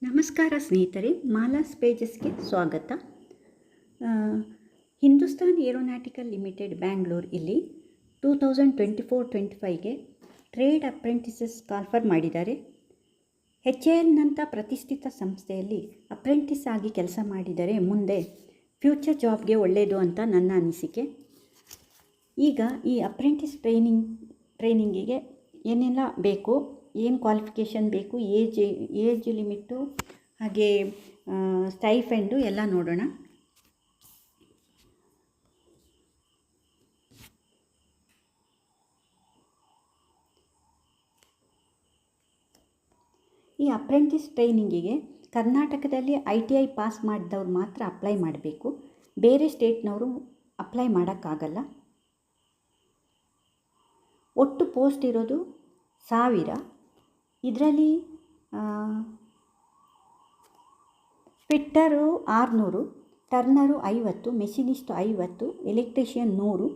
ನಮಸ್ಕಾರ ಸ್ನೇಹಿತರೆ, ಮಾಲಾಸ್ ಪೇಜಸ್ಗೆ ಸ್ವಾಗತ. ಹಿಂದೂಸ್ತಾನ್ ಏರೋನಾಟಿಕಲ್ ಲಿಮಿಟೆಡ್ ಬ್ಯಾಂಗ್ಳೂರ್ ಇಲ್ಲಿ 2024-25ಗೆ ಟ್ರೇಡ್ ಅಪ್ರೆಂಟಿಸಸ್ ಕಾಲ್ಫರ್ ಮಾಡಿದ್ದಾರೆ. HALನಂಥ ಪ್ರತಿಷ್ಠಿತ ಸಂಸ್ಥೆಯಲ್ಲಿ ಅಪ್ರೆಂಟಿಸ್ ಆಗಿ ಕೆಲಸ ಮಾಡಿದರೆ ಮುಂದೆ ಫ್ಯೂಚರ್ ಜಾಬ್ಗೆ ಒಳ್ಳೆಯದು ಅಂತ ನನ್ನ ಅನಿಸಿಕೆ. ಈಗ ಈ ಅಪ್ರೆಂಟಿಸ್ ಟ್ರೈನಿಂಗಿಗೆ ಏನೆಲ್ಲ ಬೇಕು, ಏನು ಕ್ವಾಲಿಫಿಕೇಷನ್ ಬೇಕು, ಏಜ್ ಲಿಮಿಟ್ಟು, ಹಾಗೆ ಸ್ಟೈಫೆಂಡು ಎಲ್ಲ ನೋಡೋಣ. ಈ ಅಪ್ರೆಂಟಿಸ್ ಟ್ರೈನಿಂಗಿಗೆ ಕರ್ನಾಟಕದಲ್ಲಿ ITI ಪಾಸ್ ಮಾಡಿದವ್ರು ಮಾತ್ರ ಅಪ್ಲೈ ಮಾಡಬೇಕು. ಬೇರೆ ಸ್ಟೇಟ್ನವರು ಅಪ್ಲೈ ಮಾಡೋಕ್ಕಾಗಲ್ಲ. ಒಟ್ಟು ಪೋಸ್ಟ್ ಇರೋದು 1000. ಇದರಲ್ಲಿ fitter 600, ಟರ್ನರು 50, ಮೆಷಿನಿಸ್ಟು 50, electrician 100,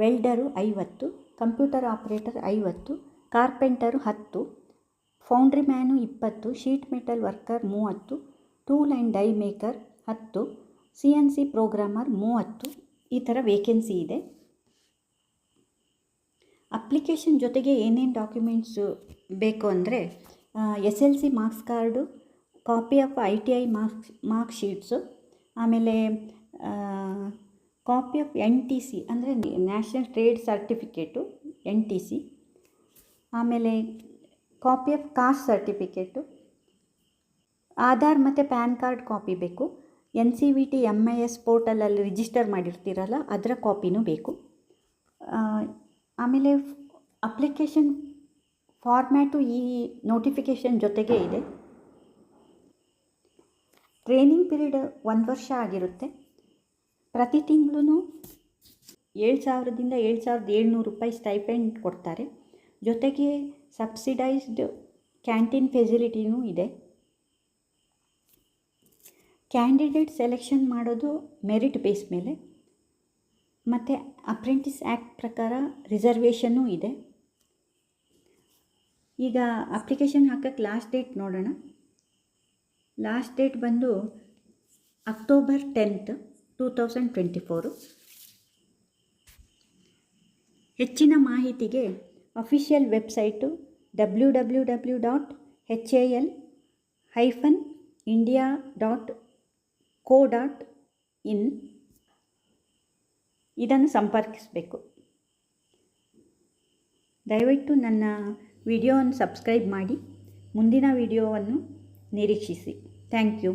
ವೆಲ್ಡರು 50, computer operator 50, carpenter 10, foundry man 20, sheet metal worker 30, tool and dye maker 10, CNC programmer 30. ಈ ಥರ ವೇಕೆನ್ಸಿ ಇದೆ. ಅಪ್ಲಿಕೇಶನ್ ಜೊತೆಗೆ ಏನೇನು ಡಾಕ್ಯುಮೆಂಟ್ಸು ಬೇಕು ಅಂದರೆ SLC marks card, copy of ITI mark sheets, ಆಮೇಲೆ ಕಾಪಿ ಆಫ್ NTC ಅಂದರೆ ನ್ಯಾಷನಲ್ ಟ್ರೇಡ್ ಸರ್ಟಿಫಿಕೇಟು NTC, ಆಮೇಲೆ copy of caste certificate, Aadhaar ಮತ್ತು ಪ್ಯಾನ್ ಕಾರ್ಡ್ ಕಾಪಿ ಬೇಕು, NCVT MIS ಪೋರ್ಟಲಲ್ಲಿ ರಿಜಿಸ್ಟರ್ ಮಾಡಿರ್ತೀರಲ್ಲ ಅದರ ಕಾಪಿನೂ ಬೇಕು. ಆಮೇಲೆ ಅಪ್ಲಿಕೇಶನ್ ಫಾರ್ಮ್ಯಾಟು ಈ ನೋಟಿಫಿಕೇಷನ್ ಜೊತೆಗೆ ಇದೆ. ಟ್ರೈನಿಂಗ್ ಪೀರಿಯಡ್ 1 ವರ್ಷ ಆಗಿರುತ್ತೆ. ಪ್ರತಿ ತಿಂಗಳೂ 7,000ದಿಂದ 7,700 ರೂಪಾಯಿ ಸ್ಟೈಪೆಂಡ್ ಕೊಡ್ತಾರೆ. ಜೊತೆಗೆ ಸಬ್ಸಿಡೈಸ್ಡ್ ಕ್ಯಾಂಟೀನ್ ಫೆಸಿಲಿಟಿನೂ ಇದೆ. ಕ್ಯಾಂಡಿಡೇಟ್ ಸೆಲೆಕ್ಷನ್ ಮಾಡೋದು ಮೆರಿಟ್ ಬೇಸ್ ಮೇಲೆ, ಮತ್ತು ಅಪ್ರೆಂಟಿಸ್ ಆ್ಯಕ್ಟ್ ಪ್ರಕಾರ ರಿಸರ್ವೇಷನ್ನೂ ಇದೆ. ಈಗ ಅಪ್ಲಿಕೇಶನ್ ಹಾಕೋಕ್ಕೆ ಲಾಸ್ಟ್ ಡೇಟ್ ನೋಡೋಣ. ಲಾಸ್ಟ್ ಡೇಟ್ ಬಂದು October 10th, 2024. ಹೆಚ್ಚಿನ ಮಾಹಿತಿಗೆ ಅಫಿಷಿಯಲ್ ವೆಬ್ಸೈಟು www.hal-india.co.in ಇದನ್ನು ಸಂಪರ್ಕಿಸಬೇಕು. ದಯವಿಟ್ಟು ನನ್ನ ವಿಡಿಯೋವನ್ನು ಸಬ್ಸ್ಕ್ರೈಬ್ ಮಾಡಿ ಮುಂದಿನ ವಿಡಿಯೋವನ್ನು ನಿರೀಕ್ಷಿಸಿ. Thank you.